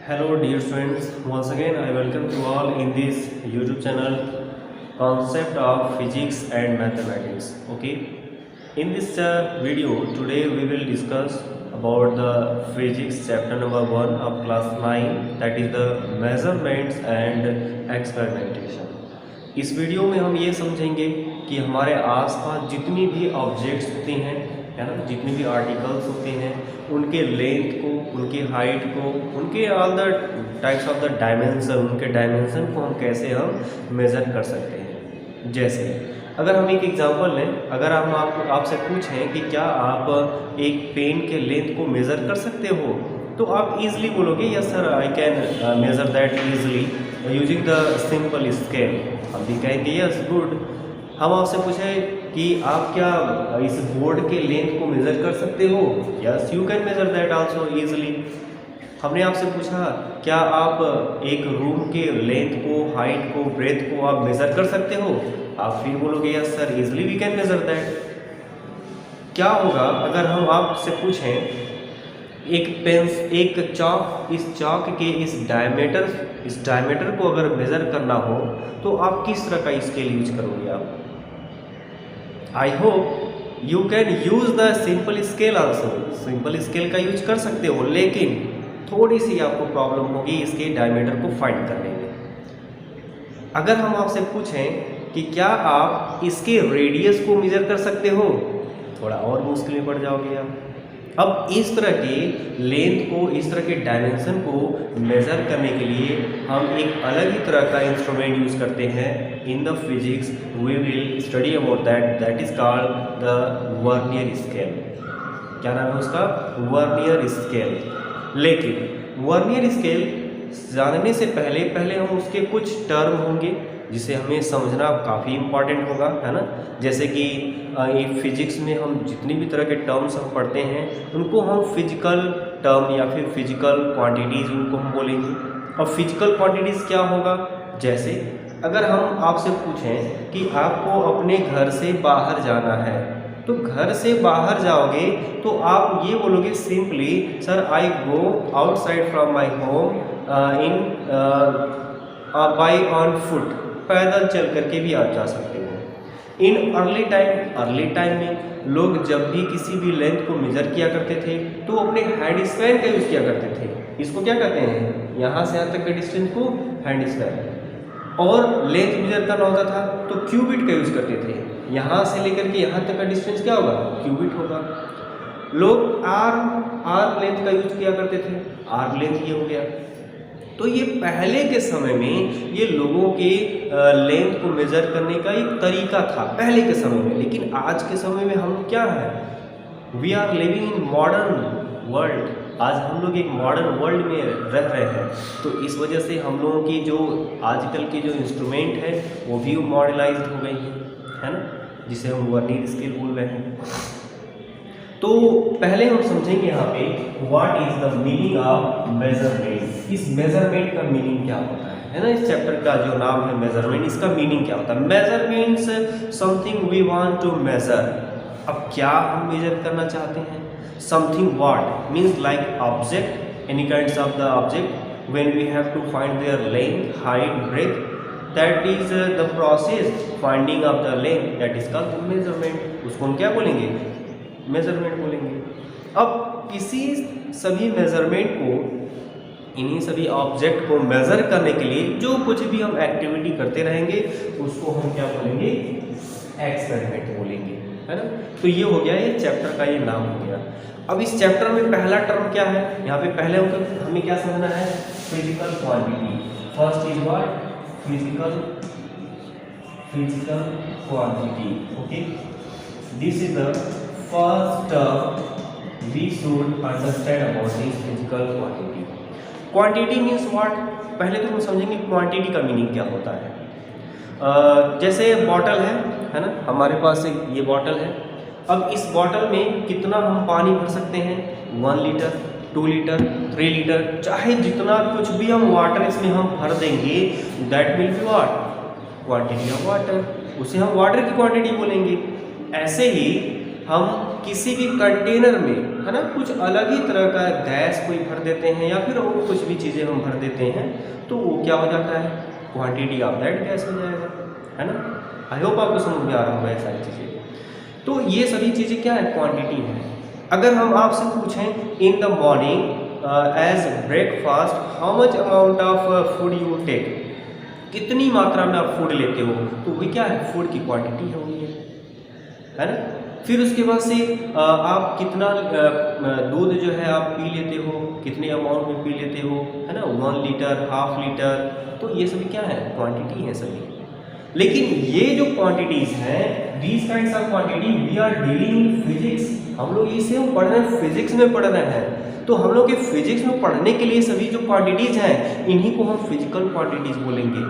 Hello dear students, once again I welcome you all in this YouTube channel Concept of Physics and Mathematics. Okay, in this video today we will discuss about the Physics chapter number 1 of class 9, that is the measurements and experimentation. इस video में हम ये समझेंगे कि हमारे आसपास जितनी भी ऑब्जेक्ट्स होती हैं, है ना, जितनी भी आर्टिकल्स होते हैं, उनके लेंथ को, उनके हाइट को, उनके all the types of the dimension, उनके डायमेंशन को हम कैसे मेज़र कर सकते हैं। जैसे अगर हम एक एग्जांपल लें, अगर हम आपसे पूछें कि क्या आप एक पेन के लेंथ को मेज़र कर सकते हो, तो आप इजीली बोलोगे yes sir I can measure that easily using the simple scale. हम भी कहेंगे यस गुड। हम आपसे पूछें कि आप क्या इस बोर्ड के लेंथ को मेज़र कर सकते हो, yes you can measure that also easily. हमने आपसे पूछा क्या आप एक रूम के लेंथ को, हाइट को, ब्रेथ को आप मेज़र कर सकते हो, आप फिर बोलोगे yes sir easily we can measure that. क्या होगा अगर हम आपसे पूछें एक चौक, इस चौक के इस डायमीटर को अगर मेज़र करना हो तो आप किस तरह का स्केल यूज करोगे आप? I hope you can use the simple scale also. Simple scale का यूज कर सकते हो, लेकिन थोड़ी सी आपको प्रॉब्लम होगी इसके डायमीटर को फाइंड करने में। अगर हम आपसे पूछें कि क्या आप इसके रेडियस को मेजर कर सकते हो, थोड़ा और मुश्किल में पड़ जाओगे आप। अब इस तरह के लेंथ को, इस तरह के डायमेंशन को मेज़र करने के लिए हम एक अलग ही तरह का इंस्ट्रूमेंट यूज़ करते हैं। In the physics we will study about that is called the vernier scale. क्या नाम है उसका? Vernier scale. लेकिन वर्नियर स्केल जानने से पहले हम उसके कुछ टर्म होंगे जिसे हमें समझना काफ़ी इम्पॉर्टेंट होगा, है ना। जैसे कि फिजिक्स में हम जितनी भी तरह के टर्म्स हम पढ़ते हैं उनको हम फिजिकल टर्म या फिर फिजिकल क्वांटिटीज़ उनको हम बोलेंगे। और फिजिकल क्वांटिटीज़ क्या होगा? जैसे अगर हम आपसे पूछें कि आपको अपने घर से बाहर जाना है, तो घर से बाहर जाओगे तो आप ये बोलोगे simply sir I go outside from my home in by on foot. पैदल चल करके भी आप जा सकते हो। इन अर्ली टाइम में लोग जब भी किसी भी लेंथ को मेजर किया करते थे तो अपने हैंड स्पैन का यूज़ किया करते थे। इसको क्या कहते हैं? यहाँ से यहाँ तक के डिस्टेंस को हैंड स्पैन। और लेंथ मेजर करना होता था तो क्यूबिट का यूज़ करते थे। यहाँ से लेकर के यहाँ तक का डिस्टेंस क्या होगा? क्यूबिट होगा। लोग आर लेंथ का यूज किया करते थे। आर लेंथ ये हो गया। तो ये पहले के समय में ये लोगों के लेंथ को मेजर करने का एक तरीका था पहले के समय में। लेकिन आज के समय में हम क्या है, we are living in modern world. आज हम लोग एक मॉडर्न वर्ल्ड में रह रहे हैं, तो इस वजह से हम लोगों की जो आजकल की जो इंस्ट्रूमेंट है वो भी मॉडर्नाइज्ड हो गई है ना, जिसे हम वर्नियर स्केल बोल रहे हैं। तो पहले हम समझेंगे यहाँ पे what is the meaning of measurement. इस मेजरमेंट का मीनिंग क्या होता है ना। इस चैप्टर का जो नाम है मेजरमेंट, इसका मीनिंग क्या होता है? Measure means something we want to measure. अब क्या हम मेजर करना चाहते हैं? Something what means like object, any kinds of the object when we have to find their length, height, breadth, that is the process finding of the length, that is called measurement. उसको हम क्या बोलेंगे? Measurement बोलेंगे। अब इसी सभी measurement को, इन्हीं सभी ऑब्जेक्ट को मेजर करने के लिए जो कुछ भी हम एक्टिविटी करते रहेंगे उसको हम क्या बोलेंगे? एक्सपेरिमेंट बोलेंगे, है ना। तो ये हो गया, ये चैप्टर का ये नाम हो गया। अब इस चैप्टर में पहला टर्म क्या है? यहाँ पे पहले हमें क्या समझना है? Physical quantity. First is what? Physical quantity. Okay, this is the first we should understand about this physical quantity. Quantity means what? पहले तो हम समझेंगे क्वांटिटी का मीनिंग क्या होता है। जैसे बॉटल है ना, हमारे पास एक ये बॉटल है। अब इस बॉटल में कितना हम पानी भर सकते हैं? 1 लीटर, 2 लीटर, 3 लीटर, चाहे जितना कुछ भी हम वाटर इसमें हम भर देंगे, that will be what? Quantity of water. उसे हम वाटर की क्वांटिटी बोलेंगे। ऐसे ही हम किसी भी कंटेनर में, है ना, कुछ अलग ही तरह का गैस कोई भर देते हैं या फिर और कुछ भी चीज़ें हम भर देते हैं, तो वो क्या हो जाता है, क्वांटिटी ऑफ दैट गैस हो जाएगा, है ना। आई होप आपको समझ में आ रहा होगा ये सारी चीज़ें। तो ये सभी चीज़ें क्या है, क्वांटिटी है। अगर हम आपसे पूछें in the morning as breakfast how much amount of food you take, कितनी मात्रा में आप फूड लेते हो, तो वही क्या है, फूड की क्वांटिटी होगी, है ना। फिर उसके बाद से आप कितना दूध जो है आप पी लेते हो, कितने अमाउंट में पी लेते हो, है ना, 1 लीटर, हाफ लीटर, तो ये सभी क्या है, क्वांटिटी है सभी। लेकिन ये जो क्वांटिटीज हैं, these kinds of quantity we are dealing in physics, हम लोग इसे हम पढ़ रहे हैं, फिजिक्स में पढ़ रहे हैं। तो हम लोग के फिजिक्स में पढ़ने के लिए सभी जो क्वांटिटीज हैं, इन्हीं को हम फिजिकल क्वांटिटीज बोलेंगे।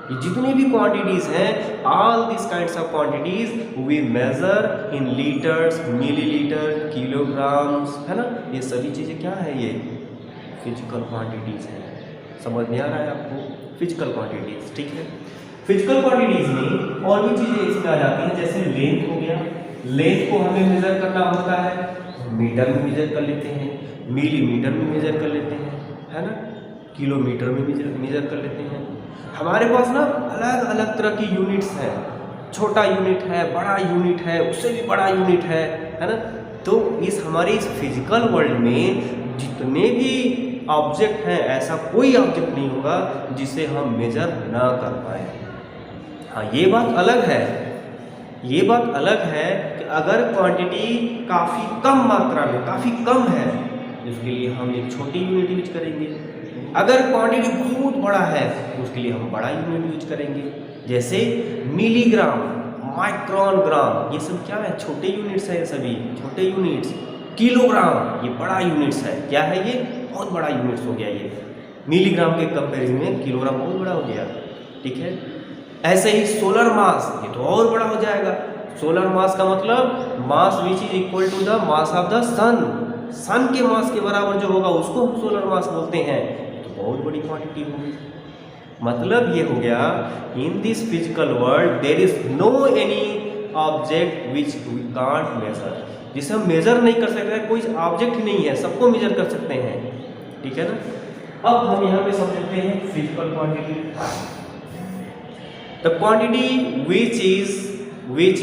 ये जितनी भी क्वांटिटीज हैं, all this kinds of quantities we measure in litres, millilitre, kilograms, है ना। ये सभी चीज़ें क्या है, ये फिजिकल क्वांटिटीज हैं। समझ में आ रहा है आपको, फिजिकल क्वांटिटीज, ठीक है। फिजिकल क्वांटिटीज में और भी चीज़ें इसमें आ जाती हैं, जैसे लेंथ हो गया, लेंथ को हमें मेजर करना होता है, मीटर में मेजर कर लेते हैं, मिलीमीटर में मेजर कर लेते हैं, है ना, किलोमीटर में मेजर कर लेते हैं। हमारे पास ना अलग अलग तरह की यूनिट्स हैं, छोटा यूनिट है, बड़ा यूनिट है, उससे भी बड़ा यूनिट है ना। तो इस हमारे इस फिजिकल वर्ल्ड में जितने भी ऑब्जेक्ट हैं, ऐसा कोई ऑब्जेक्ट नहीं होगा जिसे हम मेजर ना कर पाए। हाँ, ये बात अलग है, ये बात अलग है कि अगर क्वांटिटी काफ़ी कम मात्रा में, काफ़ी कम है, उसके लिए हम एक छोटी यूनिट यूज करेंगे। अगर क्वांटिटी बहुत बड़ा है तो उसके लिए हम बड़ा यूनिट यूज करेंगे, जैसे मिलीग्राम, माइक्रोन ग्राम, ये सब क्या है, छोटे यूनिट्स है, सभी छोटे यूनिट्स। किलोग्राम ये बड़ा यूनिट्स है, क्या है, ये बहुत बड़ा यूनिट्स हो गया। ये मिलीग्राम के कंपेरिजन में किलोग्राम बहुत बड़ा हो गया, ठीक है। ऐसे ही सोलर मास, ये तो और बड़ा हो जाएगा। सोलर मास का मतलब mass which is equal to the mass of the sun, sun के मास के बराबर जो होगा उसको हम सोलर मास बोलते हैं। तो बहुत बड़ी क्वांटिटी होगी। मतलब ये हो गया, in this physical world there is no any object which we can't measure, जिसे हम मेजर नहीं कर सकते, कोई ऑब्जेक्ट ही नहीं है, सबको मेजर कर सकते हैं, ठीक है ना। अब हम यहाँ पे समझते हैं physical quantity. The quantity which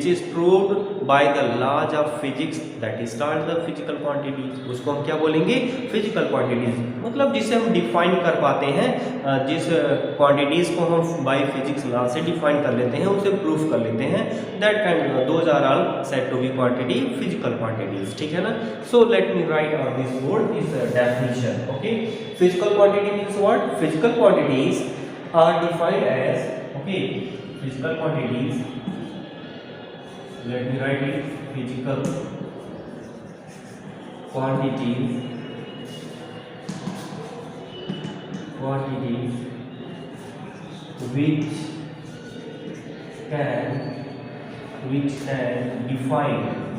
is proved by the laws of physics, that is called the physical quantities। उसको हम क्या बोलेंगे, फिजिकल क्वांटिटीज। मतलब जिसे हम डिफाइन कर पाते हैं, जिस क्वांटिटीज को हम बाय फिजिक्स लॉ से डिफाइन कर लेते हैं, उसे प्रूफ कर लेते हैं, that kind those are all said to be quantity, physical quantities, ठीक है ना। So let me write on this board this definition, okay. Physical quantity means what, physical quantities are defined as, okay, physical quantities, let me write it, physical quantities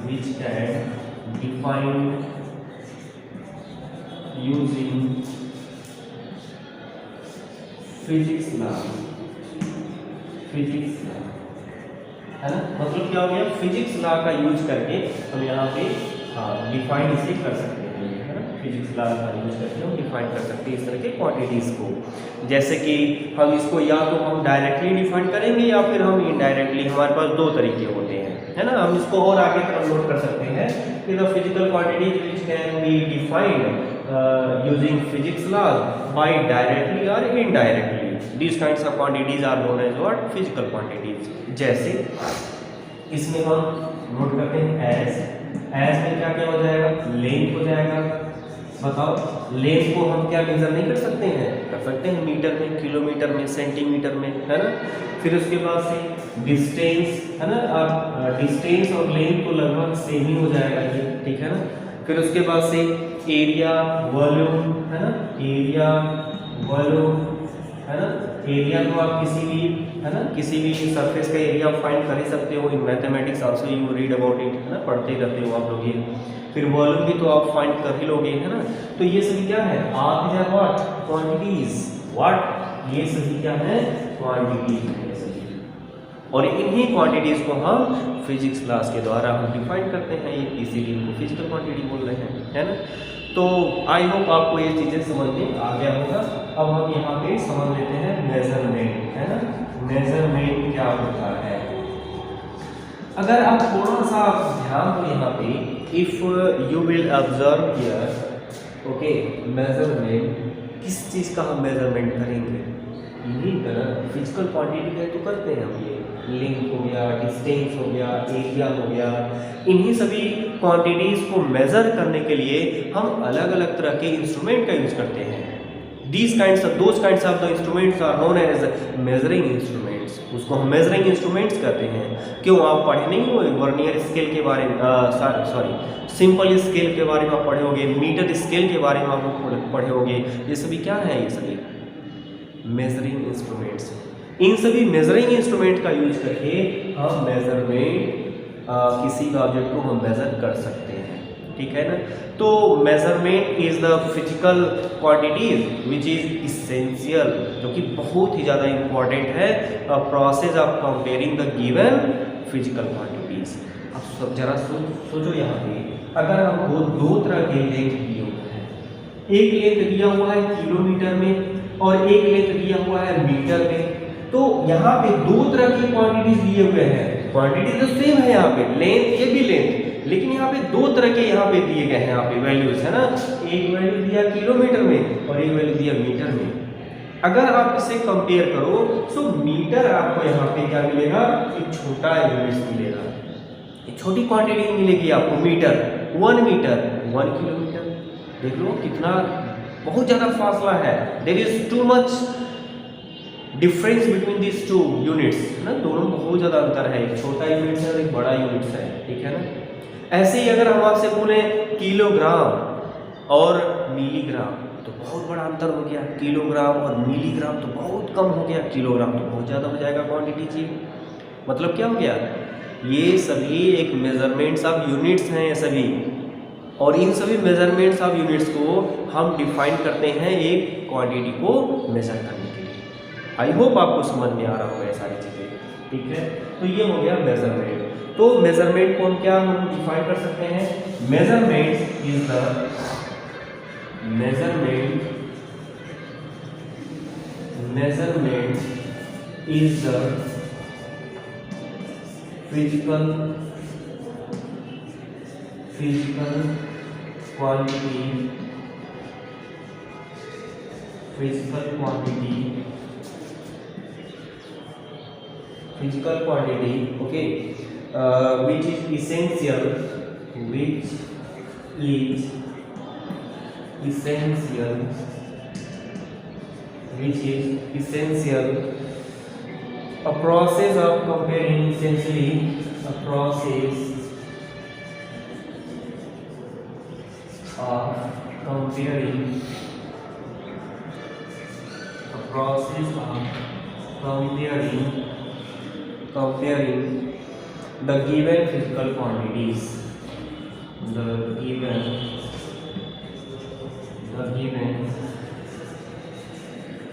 which can define using physics law, है ना। मतलब क्या हो गया, physics law का use करके हम यहाँ पे डिफाइन इसे कर सकते हैं, है ना। फिजिक्स लॉ का यूज करके हम डिफाइन कर सकते हैं इस तरह के क्वांटिटीज को। जैसे कि हम इसको या तो हम डायरेक्टली डिफाइन करेंगे या फिर हम इनडायरेक्टली, हमारे पास दो तरीके होते हैं, है ना। हम इसको और आगे कन्वर्ट कर सकते हैं कि the physical quantities which can be defined using physics laws by directly or indirectly, these kinds of quantities are known as what, physical quantities। जैसे इसमें हम नोट करते हैं एज में क्या क्या हो जाएगा, लेंथ हो जाएगा। बताओ, लेंथ को हम क्या मेजर नहीं कर सकते हैं, कर सकते हैं मीटर में, किलोमीटर में, सेंटीमीटर में, है ना। फिर उसके बाद से डिस्टेंस, है ना, और डिस्टेंस और लेंथ तो लगभग सेम ही हो जाएगा ये, ठीक है ना। फिर उसके बाद से एरिया, वॉल्यूम, है ना, एरिया, वॉल्यूम, है ना। एरिया को आप किसी भी, है ना, किसी भी सरफेस का एरिया फाइंड कर ही सकते हो। In mathematics also you read about it, है ना, पढ़ते ही रहते हो आप लोग ये। फिर वॉल्यूम भी तो आप फाइंड कर ही लोगे, है ना। तो ये सभी क्या है, आप या व्हाट, क्वांटिटीज, व्हाट, ये सभी क्या है, क्वांटिटीज है सभी। और इन्हीं क्वांटिटीज़ को हम फिजिक्स क्लास के द्वारा हम डिफाइन करते हैं, इसीलिए इनको फिजिकल क्वांटिटी बोल रहे हैं, है ना। तो आई होप आपको ये चीज़ें समझ में आ गया होगा। अब हम यहाँ पे समझ लेते हैं मेजरमेंट, है ना। मेजरमेंट क्या होता है, अगर आप थोड़ा सा ध्यान दो यहाँ पे, if you will observe here, okay, measurement किस चीज़ का हम मेजरमेंट करेंगे, यही का फिजिकल क्वांटिटी का तो करते हैं हम, ये लेंथ हो गया, डिस्टेंस हो गया, एरिया हो गया, इन्हीं सभी क्वांटिटीज़ को मेज़र करने के लिए हम अलग अलग तरह के इंस्ट्रूमेंट का यूज करते हैं। Those kinds of the instruments are known as measuring instruments, उसको हम मेजरिंग इंस्ट्रूमेंट्स कहते हैं। क्यों, आप पढ़े नहीं हो वर्नियर स्केल के बारे में, सिंपल स्केल के बारे में आप पढ़े होंगे, मीटर स्केल के बारे में आप पढ़े होंगे, ये सभी क्या है, ये सभी मेजरिंग इंस्ट्रूमेंट्स। इन सभी मेजरिंग इंस्ट्रूमेंट का यूज करके हम मेजरमेंट किसी भी ऑब्जेक्ट को हम मेजर कर सकते हैं, ठीक है ना। तो measurement is the physical quantities which is essential, जो कि बहुत ही ज़्यादा इंपॉर्टेंट है, process of comparing the given physical quantities. अब सब जरा सोचो यहाँ पे, अगर हमको दो तरह के लेंथ दिए हुए हैं, एक लेंथ दिया हुआ है किलोमीटर में और एक लेंथ दिया हुआ है मीटर में, तो यहाँ पे दो तरह की क्वांटिटीज दिए हुए हैं, क्वांटिटी तो सेम है यहाँ पे, लेंथ ये भी लेंथ, लेकिन यहाँ पे दो तरह के यहाँ पे दिए गए हैं, यहाँ पे वैल्यूज है ना, एक वैल्यू दिया किलोमीटर में और एक वैल्यू दिया मीटर में। अगर आप इसे कंपेयर करो तो मीटर आपको यहाँ पे क्या मिलेगा, एक छोटा यूनिट मिलेगा, एक छोटी क्वांटिटी मिलेगी आपको, मीटर 1 मीटर 1 किलोमीटर। देख लो कितना बहुत ज़्यादा फासला है, there is too much difference between this two units, ना, दोनों बहुत ज़्यादा अंतर है, एक छोटा यूनिट है और एक बड़ा यूनिट है, ठीक है ना। ऐसे ही अगर हम आपसे बोले किलोग्राम और मिलीग्राम, तो बहुत बड़ा अंतर हो गया, किलोग्राम और मिलीग्राम तो बहुत कम हो गया, किलोग्राम तो बहुत ज़्यादा हो जाएगा क्वांटिटी जी। मतलब क्या हो गया, ये सभी एक मेजरमेंट्स ऑफ यूनिट्स हैं ये सभी, और इन सभी मेजरमेंट्स ऑफ यूनिट्स को हम डिफाइन करते हैं एक क्वांटिटी को मेजर करने के लिए। आई होप आपको समझ में आ रहा होगा ये सारी चीज़ें, ठीक है। तो ये हो गया मेजरमेंट। तो मेजरमेंट को हम क्या हम डिफाइन कर सकते हैं, measurement is the physical quantity, okay, which is essential a process of comparing, essentially a process of comparing the given physical quantities, the given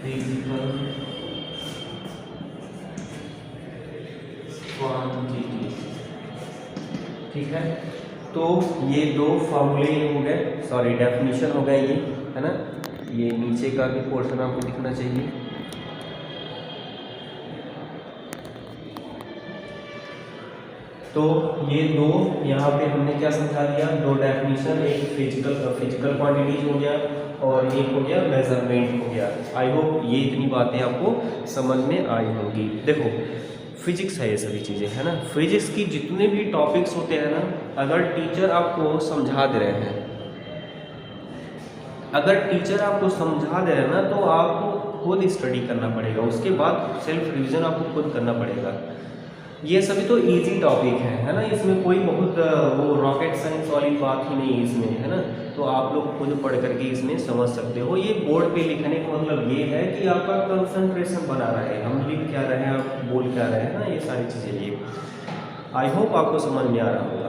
physical quantity, ठीक है। तो ये दो फॉर्मूले हो गए, सॉरी डेफिनेशन हो गए ये, है ना। ये नीचे का भी पोर्शन आपको दिखना चाहिए। तो ये दो यहाँ पे हमने क्या समझा दिया, दो डेफिनेशन, एक फिजिकल क्वांटिटीज हो गया और एक हो गया मेजरमेंट हो गया। आई होप ये इतनी बातें आपको समझ में आई होंगी। देखो फिजिक्स है ये सभी चीज़ें, है ना। फिजिक्स की जितने भी टॉपिक्स होते हैं ना, अगर टीचर आपको समझा दे रहे हैं, ना, तो आपको खुद स्टडी करना पड़ेगा, उसके बाद सेल्फ रिवीजन आपको खुद करना पड़ेगा। ये सभी तो इजी टॉपिक है ना, इसमें कोई बहुत वो रॉकेट साइंस वाली बात ही नहीं इसमें, है ना। तो आप लोग खुद पढ़ करके इसमें समझ सकते हो। ये बोर्ड पे लिखने का मतलब ये है कि आपका कंसंट्रेशन बना रहे, हम लिख क्या रहे हैं, आप बोल क्या रहे हैं ना, ये सारी चीज़ें। ये आई होप आपको समझ में आ रहा होगा।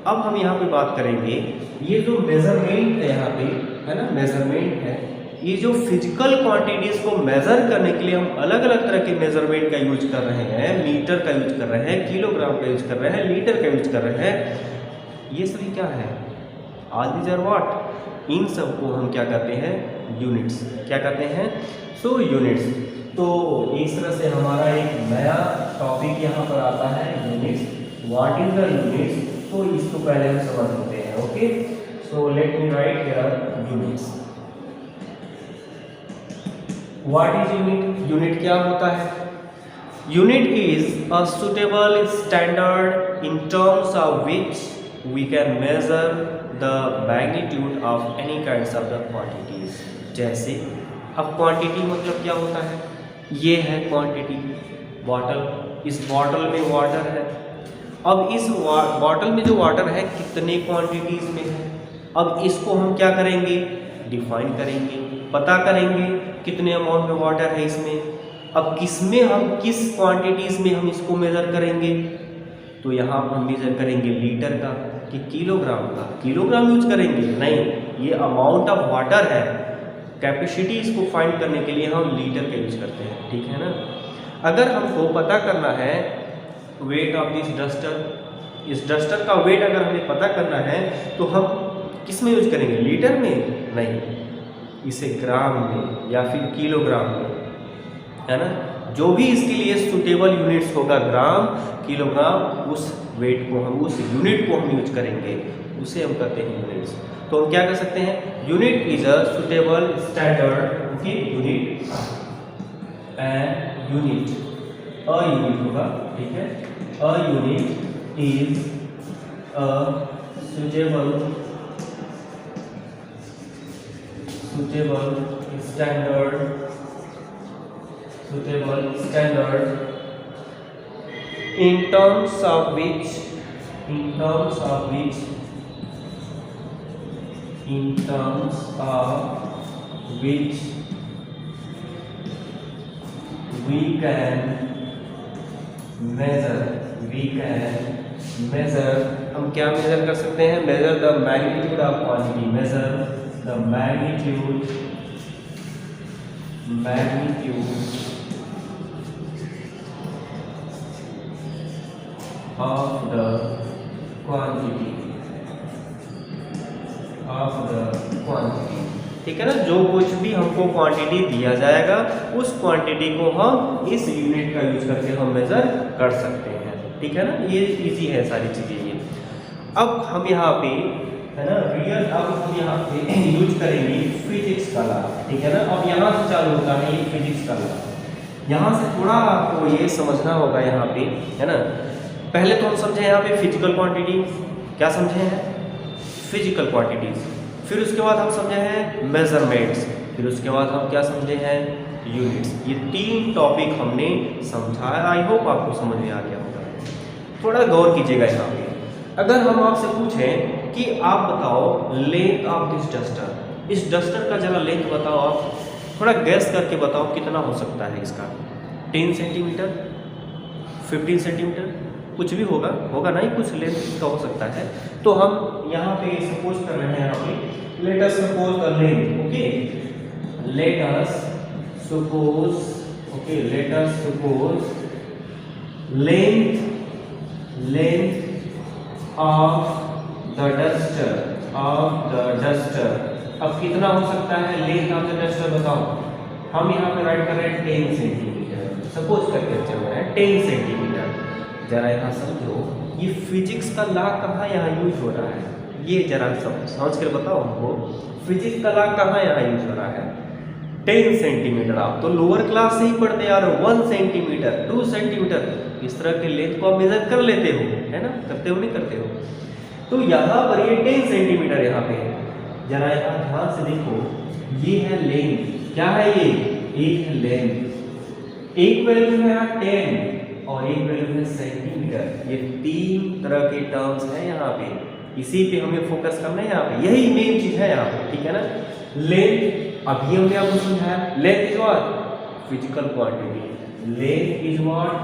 अब हम यहाँ पे बात करेंगे, ये जो मेजरमेंट है यहाँ पे, है ना, मेजरमेंट है, ये जो फिजिकल क्वांटिटीज को मेजर करने के लिए हम अलग अलग तरह के मेजरमेंट का यूज कर रहे हैं, मीटर का यूज कर रहे हैं, किलोग्राम का यूज कर रहे हैं, लीटर का यूज कर रहे हैं, ये सभी क्या है, ऑल दीज आर व्हाट, इन सब को हम क्या कहते हैं, यूनिट्स। क्या कहते हैं, सो यूनिट्स। तो इस तरह से हमारा एक नया टॉपिक यहाँ पर आता है, units. What is the units, तो इसको पहले हम समझ लेते हैं। Okay, so let me right here units. What is unit, unit क्या होता है, unit is a suitable standard in terms of which we can measure the magnitude of any kinds of the quantities। जैसे अब quantity मतलब क्या होता है, ये है क्वांटिटी, बॉटल, इस बॉटल में वाटर है। अब इस बॉटल में जो वाटर है कितने क्वांटिटीज में है, अब इसको हम क्या करेंगे, डिफाइन करेंगे, पता करेंगे कितने अमाउंट में वाटर है इसमें। अब किसमें हम किस क्वांटिटीज में हम इसको मेजर करेंगे, तो यहाँ हम मेजर करेंगे लीटर का कि किलोग्राम का, किलोग्राम यूज करेंगे नहीं, ये अमाउंट ऑफ वाटर है, कैपेसिटी इसको फाइंड करने के लिए हम लीटर का यूज करते हैं, ठीक है ना। अगर हमको पता करना है वेट ऑफ दिस डस्टर, इस डस्टर का वेट अगर हमें पता करना है तो हम किस में यूज करेंगे, लीटर में नहीं, इसे ग्राम में या फिर किलोग्राम में, है ना। जो भी इसके लिए सुटेबल यूनिट्स होगा, ग्राम, किलोग्राम, उस वेट को हम, उस यूनिट को हम यूज करेंगे, उसे हम कहते हैं यूनिट्स। तो हम क्या कर सकते हैं, unit is a suitable standard, okay, unit and unit, a unit होगा, ठीक है, a unit is a suitable standard in terms of which we can measure, हम क्या मेजर कर सकते हैं, measure the magnitude of quantity, measure the magnitude of the quantity, ठीक है ना। जो कुछ भी हमको क्वांटिटी दिया जाएगा उस क्वांटिटी को हम इस यूनिट का यूज करके हम मेजर कर सकते हैं, ठीक है ना। ये इजी है सारी चीजें ये। अब हम यहाँ पे, है ना, अब हम यहाँ पे यूज करेंगे फिजिक्स का लॉ, ठीक है ना। अब यहाँ से चालू होता है ये फिजिक्स का लॉ, यहाँ से थोड़ा आपको ये समझना होगा यहाँ पे, है ना। पहले तो हम समझे यहाँ पे फिजिकल क्वांटिटी, क्या समझे हैं, फिजिकल क्वांटिटीज, फिर उसके बाद हम समझे हैं मेजरमेंट्स, फिर उसके बाद हम क्या समझे हैं, यूनिट्स। ये 3 टॉपिक हमने समझा है, आई होप आपको समझ में आ गया होगा। थोड़ा गौर कीजिएगा यहाँ पे, अगर हम आपसे पूछें कि आप बताओ लेंथ ऑफ दिस डस्टर, इस डस्टर का जरा लेंथ बताओ, आप थोड़ा गैस करके बताओ कितना हो सकता है इसका, 10 सेंटीमीटर, 15 सेंटीमीटर, कुछ भी होगा ना ही, कुछ लेंथ इसका हो सकता है। तो हम यहाँ पे सपोज कर रहे हैं, यहाँ पे let us suppose the length, okay, let us suppose length of the duster, अब कितना हो सकता है लेंथ ऑफ द डस्टर बताओ। हम यहाँ पे राइट कर रहे हैं 10 सेंटीमीटर, सपोज करके चल रहे हैं 10 सेंटीमीटर। जरा यहाँ समझो, ये फिजिक्स का लॉ कहाँ यहाँ यूज हो रहा है, ये जरा समझ कर बताओ हमको, फिजिक्स का लॉ कहाँ यहाँ यूज हो रहा है। 10 सेंटीमीटर, आप तो लोअर क्लास से ही पढ़ते यार, 1 सेंटीमीटर, 2 सेंटीमीटर, इस तरह के लेंथ को आप मेजर कर लेते हो, है ना, करते हो नहीं करते हो। तो यहाँ पर ये 10 सेंटीमीटर यहाँ पे है, जरा यहाँ ध्यान से देखो, ये है लेंथ, क्या है ये, एक है लेंथ, एक वैल्यू है यहाँ 10 और एक वैल्यू है सेंटीमीटर। ये 3 तरह के टर्म्स हैं यहाँ पे, इसी पे हमें फोकस करना है यहाँ पे, यही मेन चीज है यहाँ पे, ठीक है ना। लेंथ, अभी हमने आपको समझाया, length is what, physical quantity, length is what,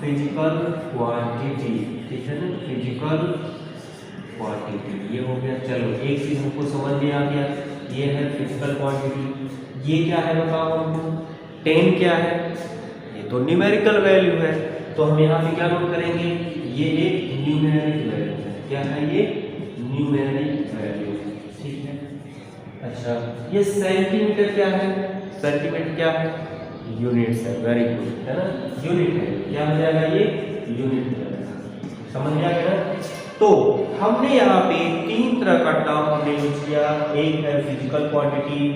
physical quantity, ठीक है ना, फिजिकल क्वांटिटी, ये हो गया। चलो एक चीज हमको समझ में आ गया, ये है फिजिकल क्वांटिटी। ये क्या है बताओ हमको, 10 क्या है, ये तो न्यूमेरिकल वैल्यू है, तो हम यहाँ पे क्या नोट करेंगे, ये एक न्यूमेरिक वैल्यू है। क्या है ये, न्यूमेरिक वैल्यू, ठीक है। अच्छा, ये सेंटीमीटर क्या है, सेंटीमीटर क्या है, यूनिट्स है, वेरी गुड, है ना, यूनिट है, क्या हो जाएगा ये, यूनिट हो जाएगा, समझ में आ गया ना। तो हमने यहाँ पे 3 तरह का टर्म हमने यूज किया, एक है फिजिकल क्वांटिटी,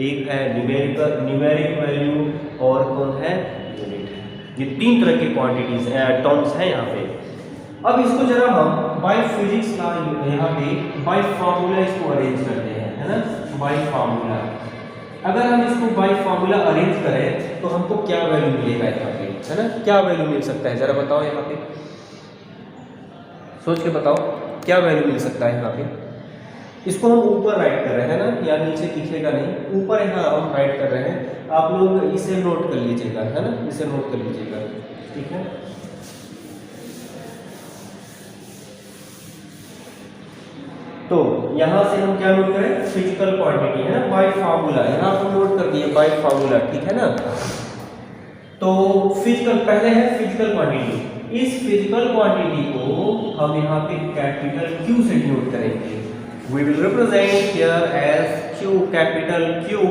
एक है न्यूमेरिक वैल्यू, और कौन है, यूनिट है। ये 3 तरह के क्वांटिटीज टर्म्स हैं यहाँ पे। अब इसको जरा हम बाय फिजिक्स का यहाँ पे बाय फार्मूला इसको अरेंज करते हैं, है ना, बाय फार्मूला। अगर हम इसको बाय फार्मूला अरेंज करें तो हमको क्या वैल्यू मिलेगा यहाँ पे, है ना, क्या वैल्यू मिल सकता है, जरा बताओ यहाँ पे, सोच के बताओ क्या वैल्यू मिल सकता है यहाँ पे। इसको हम ऊपर राइट कर रहे हैं ना, या नीचे दिखेगा नहीं, ऊपर यहाँ हम राइट कर रहे हैं, आप लोग इसे नोट कर लीजिएगा, है ना, इसे नोट कर लीजिएगा, ठीक है। तो यहाँ से हम क्या नोट करें, फिजिकल क्वांटिटी, है ना, बाय फार्मूला, यहाँ पर नोट कर दिए बाय फार्मूला, ठीक है ना। तो फिजिकल पहले है फिजिकल क्वांटिटी, इस फिजिकल क्वांटिटी को हम यहाँ पे कैपिटल Q से डिनोट करेंगे। We will represent here as Q, capital Q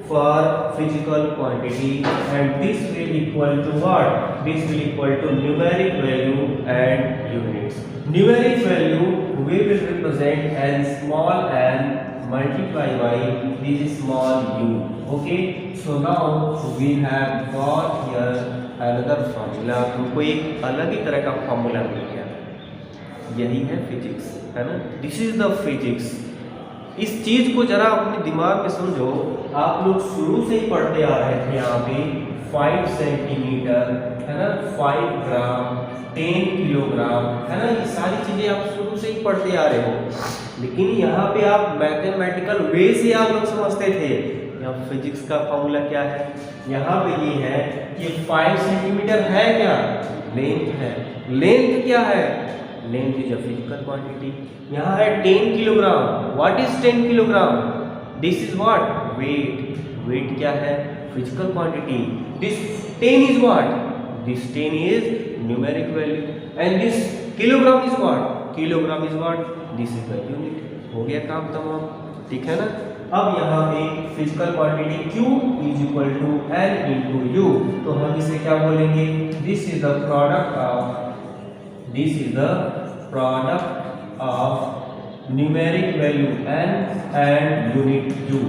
for physical quantity, and this will equal to what? This will equal to numeric value and units. Numeric value we will represent as small n multiply by this small u. Okay, so now we have got here another formula। हमको एक अलग ही तरह का formula मिल गया, यही है physics, है ना, दिस इज द फिजिक्स। इस चीज को जरा अपने दिमाग में समझो, आप लोग शुरू से ही पढ़ते आ रहे थे यहाँ पे 5 सेंटीमीटर, है ना, 5 ग्राम, 10 किलोग्राम, है ना, ये सारी चीजें आप शुरू से ही पढ़ते आ रहे हो, लेकिन यहाँ पे आप मैथमेटिकल वे से आप लोग समझते थे। यहाँ फिजिक्स का फॉर्मूला क्या है, यहाँ पे ये है कि 5 सेंटीमीटर है क्या, लेंथ है, लेंथ क्या है, length is a physical quantity. यहाँ है 10 kilogram, what is 10 kilogram, this is what, weight, weight क्या है, physical quantity. This 10 is what, this 10 is numeric value, and this kilogram is what, kilogram is what, this is the unit. हो गया काम तमाम, ठीक है ना। अब यहाँ पे physical quantity Q is equal to N into U, तो हम इसे क्या बोलेंगे, this is the product of, this is the product of numeric value N and unit U।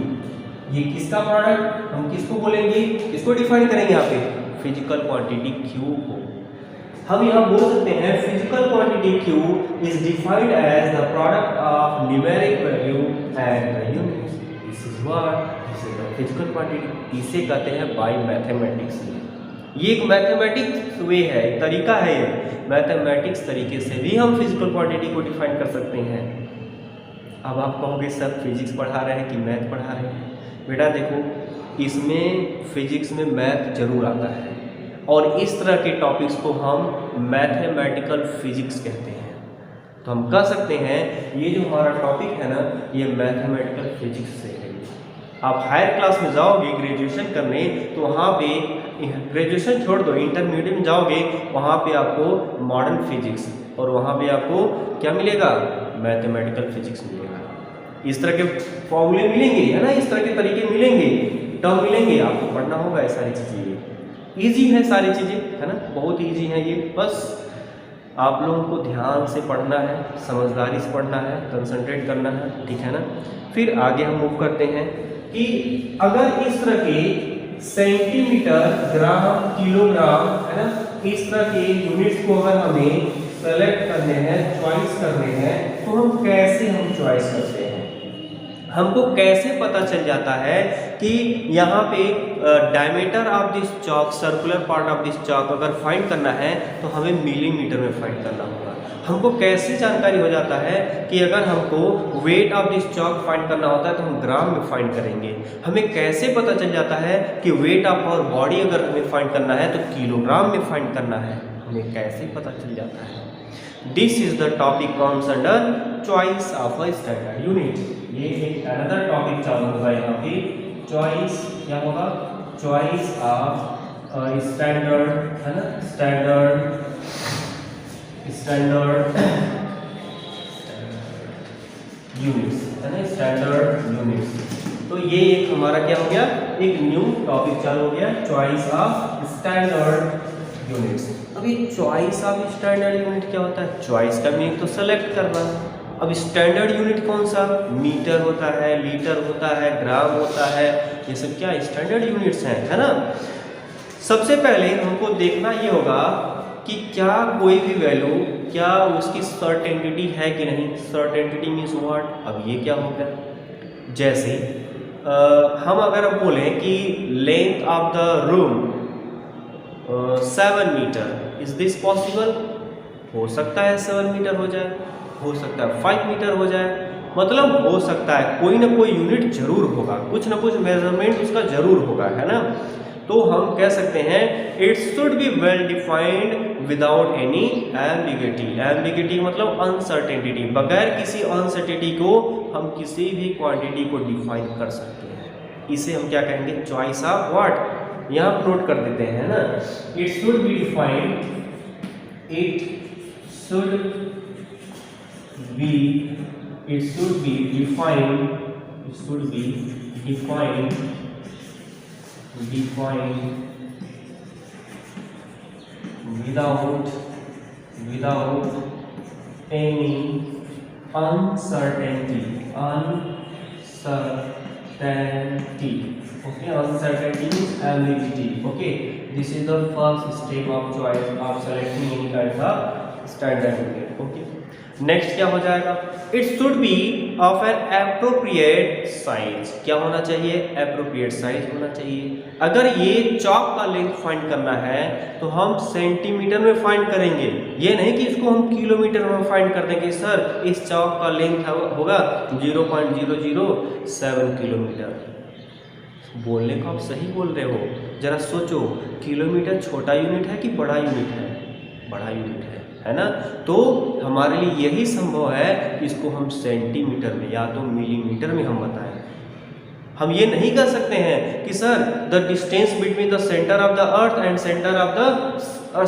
ये किसका प्रोडक्ट, हम किसको बोलेंगे, किसको डिफाइन करेंगे यहाँ पे, फिजिकल क्वांटिटी Q को। हम यहाँ बोल सकते हैं physical quantity Q is defined as the product of numeric value and the units. This is what, this is the physical quantity. इसे कहते हैं बाय मैथमेटिक्स। ये एक मैथमेटिक्स वे है, एक तरीका है, ये मैथमेटिक्स तरीके से भी हम फिजिकल क्वांटिटी को डिफाइन कर सकते हैं। अब आप कहोगे सर फिजिक्स पढ़ा रहे हैं कि मैथ पढ़ा रहे हैं, बेटा देखो इसमें फिजिक्स में मैथ जरूर आता है, और इस तरह के टॉपिक्स को हम मैथमेटिकल फिजिक्स कहते हैं। तो हम कह सकते हैं ये जो हमारा टॉपिक है ना, ये मैथमेटिकल फिजिक्स से है। आप हायर क्लास में जाओगे ग्रेजुएशन करने, तो वहाँ पे ग्रेजुएशन छोड़ दो, इंटरमीडिएट में जाओगे, वहाँ पे आपको मॉडर्न फिजिक्स, और वहाँ पे आपको क्या मिलेगा, मैथमेटिकल फिजिक्स मिलेगा। इस तरह के फॉर्मूले मिलेंगे, है ना, इस तरह के तरीके मिलेंगे, टर्म मिलेंगे, आपको पढ़ना होगा ये सारी चीज़ें। इजी है सारी चीज़ें, है ना, बहुत इजी है ये, बस आप लोगों को ध्यान से पढ़ना है, समझदारी से पढ़ना है, कंसंट्रेट करना है, ठीक है ना। फिर आगे हम मूव करते हैं कि अगर इस तरह के सेंटीमीटर, ग्राम, किलोग्राम, है ना, इस तरह के यूनिट्स को अगर हमें सेलेक्ट करने हैं, चॉइस करने हैं, तो हम कैसे हम चॉइस करते हैं, हमको कैसे पता चल जाता है कि यहाँ पे diameter of this chalk, circular part of this chalk अगर फाइंड करना है तो हमें मिलीमीटर में फाइंड करना होगा। हमको कैसे जानकारी हो जाता है कि अगर हमको weight of this chalk find करना होता है तो हम ग्राम में फाइंड करेंगे। हमें कैसे पता चल जाता है कि वेट ऑफ आवर बॉडी अगर हमें फाइंड करना है तो किलोग्राम में फाइंड करना है, हमें कैसे पता चल जाता है। This is the topic comes under choice of a standard unit. ये एक अनदर टॉपिक चालू होगा यहाँ पे, चॉइस क्या होगा, चॉइस ऑफ स्टैंडर्ड, है ना, स्टैंडर्ड यूनिट्स, है ना, स्टैंडर्ड यूनिट्स। तो ये एक हमारा क्या हो गया, एक न्यू टॉपिक चालू हो गया, चॉइस ऑफ स्टैंडर्ड यूनिट्स। अभी चॉइस ऑफ स्टैंडर्ड यूनिट क्या होता है, चॉइस का मीनिंग तो सेलेक्ट करना। अब स्टैंडर्ड यूनिट कौन सा, मीटर होता है, लीटर होता है, ग्राम होता है, ये सब क्या स्टैंडर्ड यूनिट्स हैं, है ना। सबसे पहले हमको देखना ये होगा कि क्या कोई भी वैल्यू, क्या उसकी सर्टेनिटी है कि नहीं। सर्टेनिटी मीन्स व्हाट, अब ये क्या हो गया, जैसे हम अगर बोलें कि length of the room 7 metre, is this possible, हो सकता है 7 मीटर हो जाए, हो सकता है 5 मीटर हो जाए, मतलब हो सकता है कोई ना कोई यूनिट जरूर होगा, कुछ ना कुछ मेजरमेंट उसका जरूर होगा, है ना। तो हम कह सकते हैं it should be well defined without any ambiguity. Ambiguity मतलब अनसर्टेनिटी, बगैर किसी अनसर्टेनिटी को हम किसी भी क्वांटिटी को डिफाइन कर सकते हैं। इसे हम क्या कहेंगे, चॉइस ऑफ व्हाट, यहाँ नोट कर देते हैं ना, it should be defined, it should be defined without any uncertainty, okay, uncertainty means ambiguity, okay, this is the first step of choice of selecting any kind of standard unit, okay। Next क्या हो जाएगा, it should be of an appropriate size, क्या होना चाहिए, appropriate size होना चाहिए। अगर ये चॉक का लेंथ फाइंड करना है तो हम सेंटीमीटर में फाइंड करेंगे, ये नहीं कि इसको हम किलोमीटर में फाइंड कर देंगे, सर इस चॉक का लेंथ होगा 0.007 किलोमीटर। बोलने को आप सही बोल रहे हो, जरा सोचो, किलोमीटर छोटा यूनिट है कि बड़ा यूनिट है, बड़ा यूनिट है ना। तो हमारे लिए यही संभव है कि इसको हम सेंटीमीटर में या तो मिलीमीटर में हम बताएं। हम ये नहीं कर सकते हैं कि sir the distance between the centre of the earth and centre of the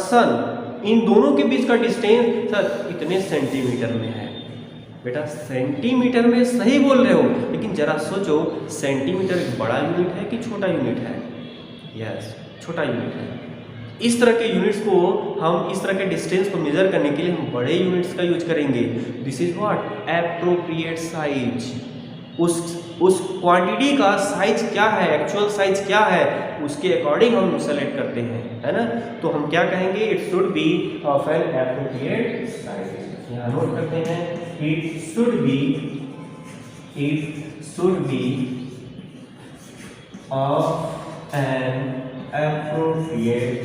sun, इन दोनों के बीच का डिस्टेंस सर इतने सेंटीमीटर में है। बेटा सेंटीमीटर में सही बोल रहे हो, लेकिन जरा सोचो सेंटीमीटर एक बड़ा यूनिट है कि छोटा यूनिट है, यस छोटा यूनिट है। इस तरह के यूनिट्स को हम, इस तरह के डिस्टेंस को मेजर करने के लिए हम बड़े यूनिट्स का यूज करेंगे। This is what, appropriate size. उस क्वांटिटी का साइज क्या है, एक्चुअल साइज क्या है, उसके अकॉर्डिंग हम सेलेक्ट करते हैं, है ना। तो हम क्या कहेंगे, it should be of an appropriate size. यहाँ नोट करते हैं, it should be of an appropriate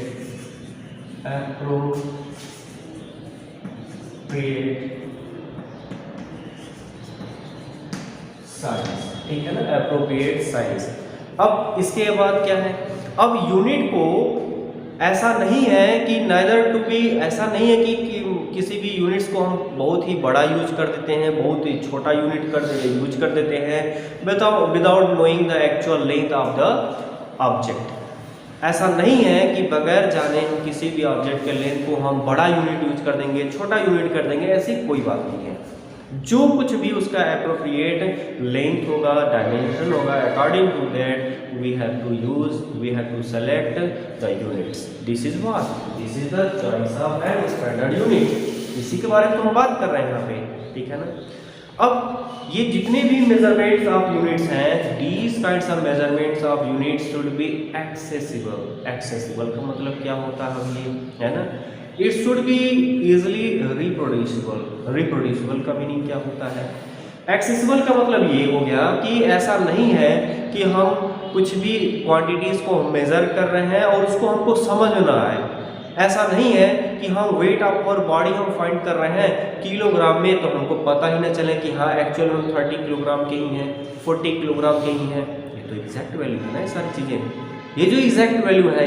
size, ठीक है ना, एप्रोप्रिएट साइज। अब इसके बाद क्या है, अब यूनिट को ऐसा नहीं है कि नाइदर टू बी, ऐसा नहीं है कि किसी भी यूनिट्स को हम बहुत ही बड़ा यूज कर देते हैं, बहुत ही छोटा यूनिट यूज कर देते हैं without knowing the actual length of the object. ऐसा नहीं है कि बगैर जाने हम किसी भी ऑब्जेक्ट के लेंथ को हम बड़ा यूनिट यूज कर देंगे, छोटा यूनिट कर देंगे, ऐसी कोई बात नहीं है। जो कुछ भी उसका एप्रोप्रिएट लेंथ होगा, डायमेंशन होगा, according to that we have to select the units. This is what, this is the choice of an standard unit. इसी के बारे में हम बात कर रहे हैं यहाँ पे, ठीक है ना। अब ये जितने भी मेजरमेंट्स ऑफ यूनिट्स हैं, these kinds of measurements of units should be accessible. Accessible का मतलब क्या होता है, है ना, it should be easily reproducible. Reproducible का मीनिंग क्या होता है, एक्सेसिबल का मतलब ये हो गया कि ऐसा नहीं है कि हम कुछ भी क्वांटिटीज को मेजर कर रहे हैं और उसको हमको समझ में ना आए। ऐसा नहीं है कि हम वेट ऑफ आवर बॉडी हम फाइंड कर रहे हैं किलोग्राम में, तो हमको पता ही ना चले कि हाँ एक्चुअल हम 30 किलोग्राम के ही हैं, 40 किलोग्राम के ही हैं। ये तो एग्जैक्ट वैल्यू है ना, ये सारी चीज़ें, ये जो एग्जैक्ट वैल्यू है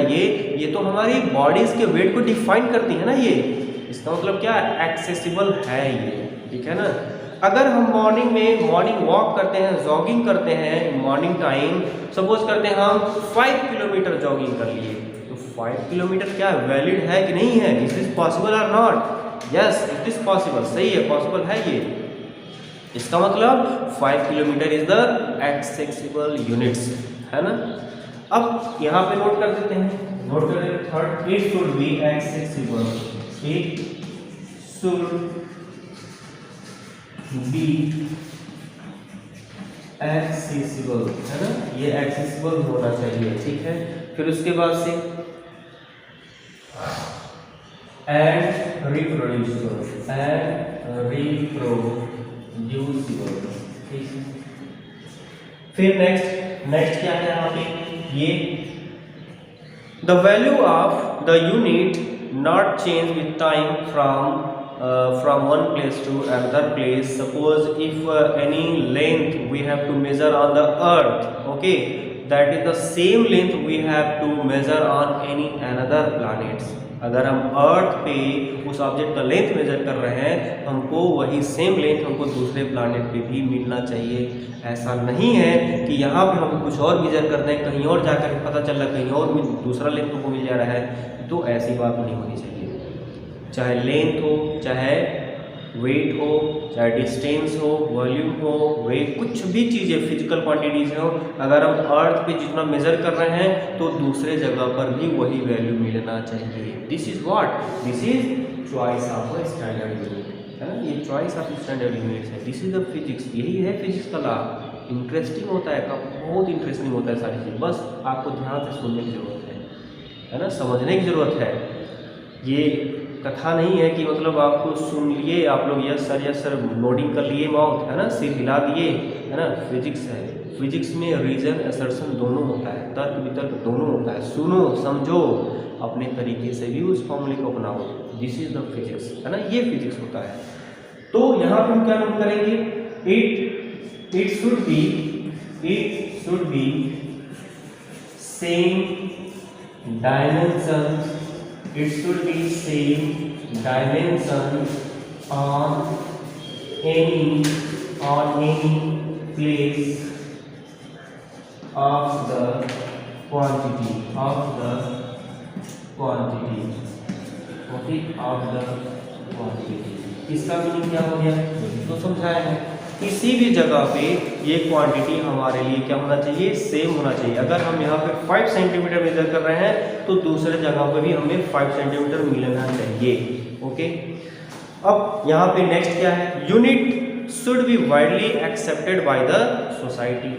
ये तो हमारी बॉडीज के वेट को डिफाइन करती है ना। ये इसका मतलब क्या है, एक्सेसिबल है ठीक है ना। अगर हम मॉर्निंग वॉक करते हैं, जॉगिंग करते हैं मॉर्निंग टाइम, सपोज करते हैं हम 5 किलोमीटर जॉगिंग कर लिए, तो 5 किलोमीटर क्या वैलिड है कि नहीं है? इज दिस पॉसिबल और not? Yes, it is possible, सही है, पॉसिबल है ये। इसका मतलब 5 kilometre is the accessible units, है ना। अब यहाँ पे नोट कर देते हैं, नोट कर देते third, it should be accessible, it should be accessible, है ना, ये एक्सेसिबल होना चाहिए, ठीक है। फिर उसके बाद से एंड रिप्रोड्यूसिबल, ठीक है। फिर नेक्स्ट क्या है यहाँ पे, ये the value of the unit not change with time from one place to another place. Suppose if any length we have to measure on the earth, okay, that is the same length we have to measure on any another planets. अगर हम अर्थ पे उस object का length major कर रहे हैं, हमको वही सेम लेंथ हमको दूसरे प्लानेट पे भी मिलना चाहिए। ऐसा नहीं है कि यहाँ पे हम कुछ और मेजर करते हैं, कहीं और जाकर पता चल रहा है कहीं और दूसरा लेंथ हमको मिल जा रहा है, तो ऐसी बात नहीं होनी चाहिए। चाहे लेंथ हो, चाहे वेट हो, चाहे डिस्टेंस हो, वॉल्यूम हो, वेट, कुछ भी चीज़ें फिजिकल क्वांटिटीज हो, अगर हम अर्थ पे जितना मेजर कर रहे हैं तो दूसरे जगह पर भी वही वैल्यू मिलना चाहिए। This is what, this is choice of a standard unit, है ना, ये चॉइस ऑफ स्टैंडर्ड यूनिट है। दिस इज द फिजिक्स, यही है फिजिक्स का लॉ। इंटरेस्टिंग होता है, बहुत इंटरेस्टिंग होता है सारी चीज़, बस आपको ध्यान से सुनने की ज़रूरत है ना, समझने की ज़रूरत है। ये कथा नहीं है कि मतलब आपको सुन लिए आप लोग यस सर नोटिंग कर लिए माउथ, है ना, सिर हिला दिए, है ना। फिजिक्स है, फिजिक्स में रीजन असर्शन दोनों होता है, तर्क वितर्क दोनों होता है। सुनो समझो, अपने तरीके से भी उस फॉर्मूले को अपनाओ, दिस इज द फिजिक्स, है ना, ये फिजिक्स होता है। तो यहाँ पे हम क्या नोट करेंगे, it should B same dimension, it should be same dimension on any place of the quantity, okay, of the quantity। इसका मीनिंग क्या हो गया, तो समझाया है, किसी भी जगह पे ये क्वांटिटी हमारे लिए क्या होना चाहिए, सेम होना चाहिए। अगर हम यहाँ पे 5 सेंटीमीटर मेजर कर रहे हैं तो दूसरे जगह पे भी हमें 5 सेंटीमीटर मिलना चाहिए, ओके। अब यहाँ पे नेक्स्ट क्या है, unit should be widely accepted by the society.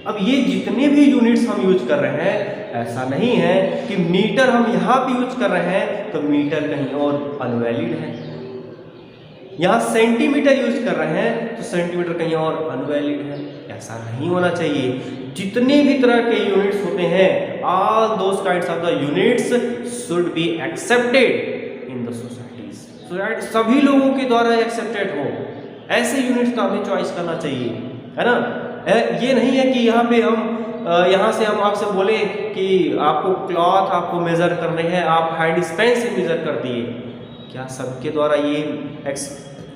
अब ये जितने भी यूनिट्स हम यूज कर रहे हैं, ऐसा नहीं है कि मीटर हम यहाँ पे यूज कर रहे हैं तो मीटर कहीं और अनवैलिड है, यहाँ सेंटीमीटर यूज कर रहे हैं तो सेंटीमीटर कहीं और अनवैलिड है, ऐसा नहीं होना चाहिए। जितने भी तरह के यूनिट्स होते हैं, all those kinds of the units should be accepted in the societies, so that सभी लोगों के द्वारा एक्सेप्टेड हो। ऐसे यूनिट्स का हमें चॉइस करना चाहिए, है ना। ये नहीं है कि यहाँ पे हम यहाँ से हम आपसे बोले कि आपको क्लॉथ आपको मेजर करने हैं, आप हैंड स्पैन से मेजर कर दिए, क्या सबके द्वारा ये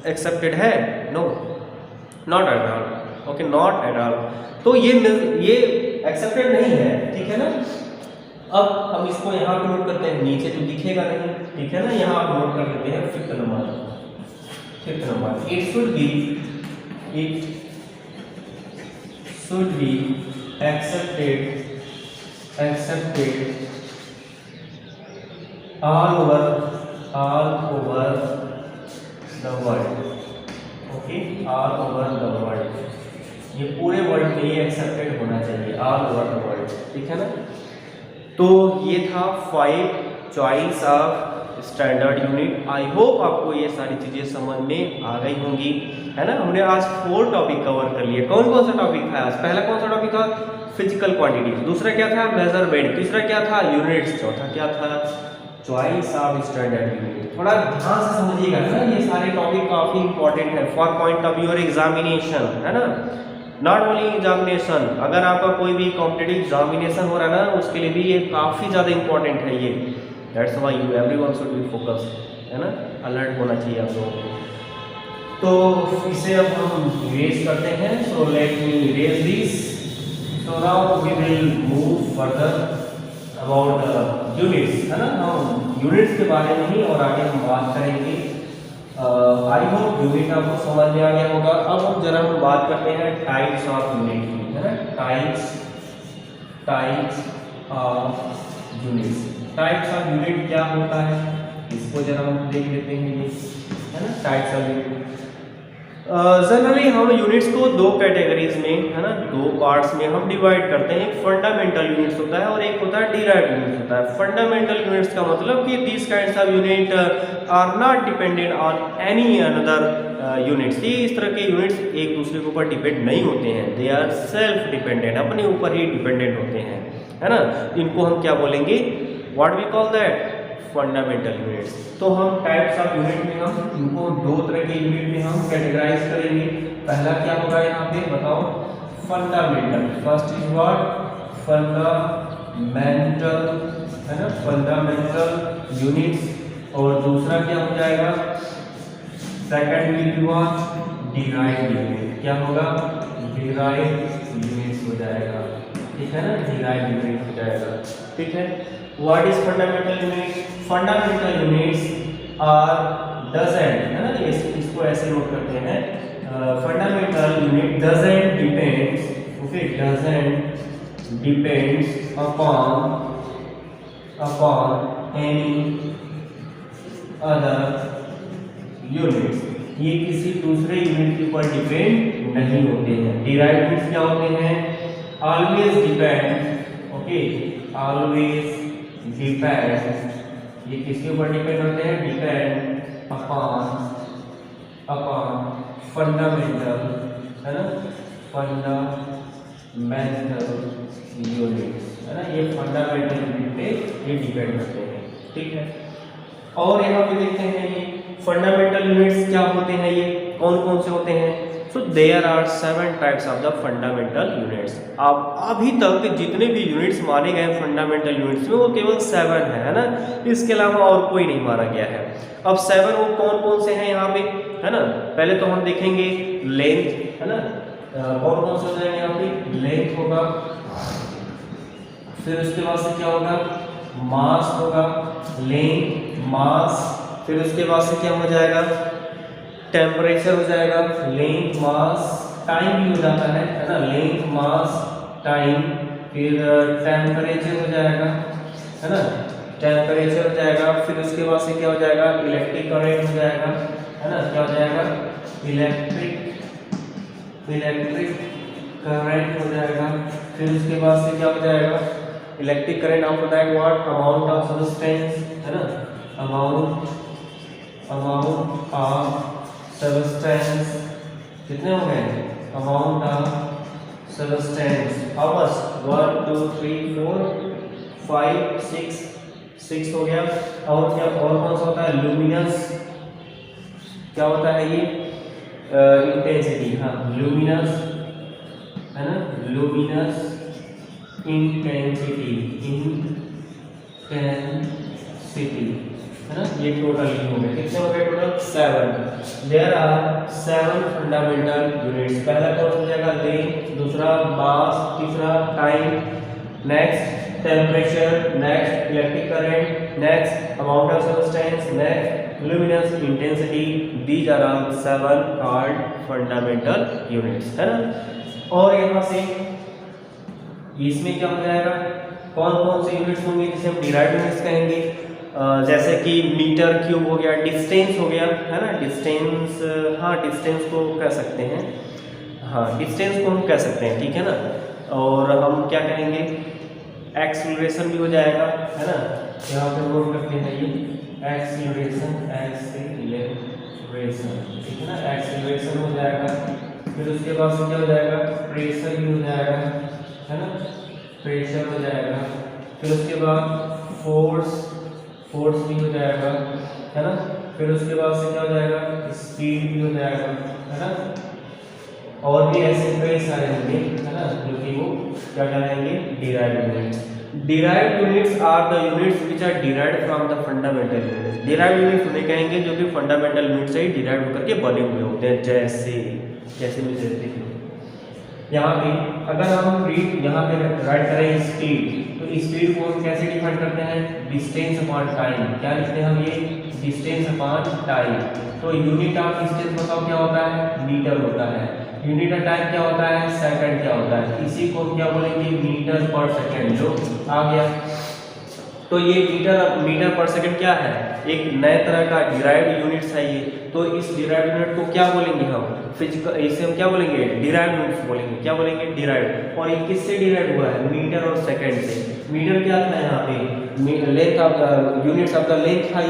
एक्सेप्टेड है? No, not at all, okay, not at all. तो ये एक्सेप्टेड नहीं है, ठीक है ना। अब हम इसको यहाँ पे नोट करते हैं, नीचे तो दिखेगा नहीं, ठीक है ना, यहाँ आप नोट कर लेते हैं fifth number, it should be accepted all over the world, okay, all over the world, ये पूरे वर्ल्ड में ये एक्सेप्टेड होना चाहिए, all over the world, ठीक है ना। तो ये था 5 choice of standard unit. I hope आपको ये सारी चीज़ें समझ में आ गई होंगी, है ना। हमने आज 4 टॉपिक कवर कर लिए। कौन कौन सा टॉपिक था आज? पहला कौन सा टॉपिक था? Physical quantity. दूसरा क्या था? मेजरमेंट। तीसरा क्या था? यूनिट्स। चौथा क्या था? Choice of standard unit. थोड़ा ध्यान से समझिएगा ना, ये सारे टॉपिक काफ़ी इंपॉर्टेंट है for point of your examination, है ना। नॉट ओनली एग्जामिनेशन, अगर आपका कोई भी कॉम्पिटिटिव एग्जामिनेशन हो रहा है ना, उसके लिए भी ये काफ़ी ज़्यादा इंपॉर्टेंट है ये। That's why you everyone should be focused, है ना, अलर्ट होना चाहिए आप लोगों को। तो इसे अब हम इरेज करते हैं। So let me erase this. So now we will move further about units, है ना। हम यूनिट्स के बारे में ही और आगे हम बात करेंगे। आई होप यूनिट आपको समझ में आ गया होगा। अब हम जरा हम बात करते हैं टाइप्स ऑफ यूनिट की, है ना। Types of units. Types of unit क्या होता है, इसको जरा हम देख लेते हैं। ये है ना टाइप्स ऑफ यूनिट। जनरली हम यूनिट्स को दो कैटेगरीज में, है ना, दो पार्ट्स में हम डिवाइड करते हैं। एक फंडामेंटल यूनिट्स होता है और एक होता है डिराइव्ड यूनिट्स होता है। फंडामेंटल यूनिट्स का मतलब कि these kinds of unit are not dependent on any another units. ये इस तरह के यूनिट्स एक दूसरे के ऊपर डिपेंड नहीं होते हैं। दे आर सेल्फ डिपेंडेंट, अपने ऊपर ही डिपेंडेंट होते हैं, है ना। इनको हम क्या बोलेंगे, what we call that, fundamental units. तो हम टाइप्स ऑफ यूनिट में हम इनको दो तरह के यूनिट में हम कैटेगराइज करेंगे। पहला क्या होगा यहाँ पे बताओ, fundamental. First is what, fundamental, है ना, फंडामेंटल यूनिट्स। और दूसरा क्या हो जाएगा, second will be what, derived unit. क्या होगा, डिराइव्ड यूनिट्स हो जाएगा, ठीक है ना, डिराइव्ड यूनिट हो जाएगा, ठीक है। What is fundamental unit? Fundamental units are doesn't, है ना, इसको ऐसे नोट करते हैं। Fundamental unit doesn't depends, okay, doesn't depends upon any other units। ये किसी दूसरे यूनिट के ऊपर डिपेंड नहीं होते हैं। डिराइव्ड यूनिट्स क्या होते हैं, always depend, okay, always depend, ये किसके ऊपर डिपेंड होते हैं, डिपेंड अपॉन फंडामेंटल, है ना, फंडामेंटल यूनिट्स, है ना। ये फंडामेंटल यूनिट पे ये डिपेंड करते हैं, ठीक है। और यहाँ पे देखते हैं ये फंडामेंटल यूनिट्स क्या होते हैं, ये कौन कौन से होते हैं। So there are 7 types of the fundamental units. अब अभी तक जितने भी यूनिट्स माने गए फंडामेंटल यूनिट्स में वो केवल 7 है ना, इसके अलावा और कोई नहीं माना गया है। अब 7 वो कौन कौन से हैं यहाँ पे, है ना। पहले तो हम देखेंगे लेंथ, है ना, कौन कौन से हो जाएंगे यहाँ पे, लेंथ होगा, फिर उसके बाद से क्या होगा, मास होगा, लेंथ मास, फिर उसके बाद से क्या हो जाएगा, टेम्परेचर हो जाएगा, लेंथ मास, टाइम भी हो जाता है ना, लेंथ मास टाइम, फिर टेम्परेचर हो जाएगा, है ना, टेम्परेचर हो जाएगा, फिर उसके बाद से क्या हो जाएगा, इलेक्ट्रिक करंट हो जाएगा, है ना, क्या हो जाएगा, इलेक्ट्रिक करंट हो जाएगा, फिर उसके बाद से क्या हो जाएगा, electric current after that what, amount of substance, है ना, अमाउंट ऑफ सब्सटेंस, कितने हो गए, amount of substance, how much, 1 2 3 4 5 6 हो गया। और क्या, और कौन सा होता है, लुमिनस, क्या होता है ये, इंटेंसिटी, हाँ लुमिनस, है ना, लुमिनस इंटेंसिटी, है ना। ये टोटल ही हो गए, कितने हो गए total, 7। There are 7 fundamental units. पहला कौन हो जाएगा, लेंथ, दूसरा मास, तीसरा time, next temperature, next electric current, next amount of substance, next luminous intensity. These are all 7 called fundamental units, है ना। और यहाँ से इसमें क्या हो जाएगा, कौन कौन से यूनिट्स होंगे जिसे हम डिराइव्ड यूनिट्स कहेंगे, जैसे कि मीटर क्यूब हो गया, डिस्टेंस हो गया, है ना, डिस्टेंस, हाँ डिस्टेंस को कह सकते हैं, हाँ डिस्टेंस को हम कह सकते हैं, ठीक है ना। और हम क्या कहेंगे, एक्सीलरेशन भी हो जाएगा, है ना, यहाँ पे नोट करते हैं ये एक्सीलरेशन, ठीक है ना, एक्सीलरेशन हो जाएगा। फिर उसके बाद से क्या हो जाएगा, प्रेशर भी हो जाएगा, है ना, प्रेशर हो जाएगा। फिर उसके बाद फोर्स भी हो जाएगा, है ना। फिर उसके बाद से क्या हो जाएगा, स्पीड भी हो जाएगा, है ना। और भी ऐसे कई सारे होंगे, है ना, जो कि वो क्या कहलाएंगे, derived units. Derived units are the units which are derived from the fundamental units. Derived units उन्हें कहेंगे जो कि फंडामेंटल यूनिट से ही डिराइव होकर के बने हुए होते हैं। जैसे मैं देख लो यहाँ पे, अगर हम यहाँ पे राइट करें स्पीड, तो स्पीड को हम कैसे डिफाइन करते हैं? Distance upon time. क्या लिखते हैं हम? ये डिस्टेंस अपॉन टाइम। तो यूनिट ऑफ डिस्टेंस बताओ क्या होता है? मीटर होता है। यूनिट ऑफ टाइम क्या होता है? सेकंड क्या होता है? इसी को क्या बोलेंगे? मीटर पर सेकंड। जो आ गया, तो ये मीटर पर सेकंड क्या है? एक नए तरह का डिराइव्ड यूनिट्स है ये। तो इस डिराइव्ड यूनिट को क्या बोलेंगे हम? फिजिकल, इसे हम क्या बोलेंगे? डिराइव्ड यूनिट्स बोलेंगे। क्या बोलेंगे? डिराइव्ड। और ये किससे डिराइव हुआ है? मीटर और सेकंड से। मीटर क्या था यहाँ पे? Length of units of the length था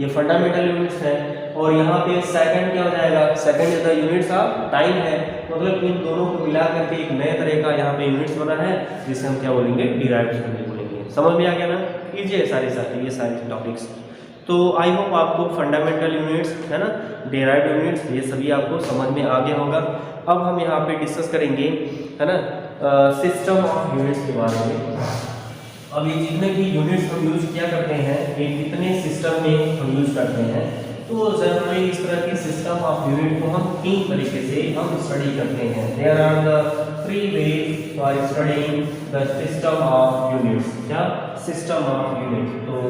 ये फंडामेंटल यूनिट्स है। और यहाँ पे सेकंड क्या हो जाएगा? Second is the units of time है। मतलब इन दोनों को मिला करके एक नए तरह का यहाँ पे यूनिट्स बना है, जिसे हम क्या बोलेंगे? डिराइव्ड यूनिट बोलेंगे। समझ में आ गया ना? इजी है ये सारे टॉपिक्स। तो आई होप आपको फंडामेंटल यूनिट्स है ना, डिराइव्ड यूनिट्स, ये सभी आपको समझ में आ गया होगा। अब हम यहाँ पे डिस्कस करेंगे है ना सिस्टम ऑफ यूनिट्स के बारे में। अब ये जितने भी यूनिट्स हम यूज किया करते हैं, ये कितने सिस्टम में हम यूज करते हैं, तो जनरली इस तरह की सिस्टम ऑफ यूनिट को हम 3 तरीके से हम स्टडी करते हैं। There are the 3 ways for studying the system of units. क्या? System of unit. तो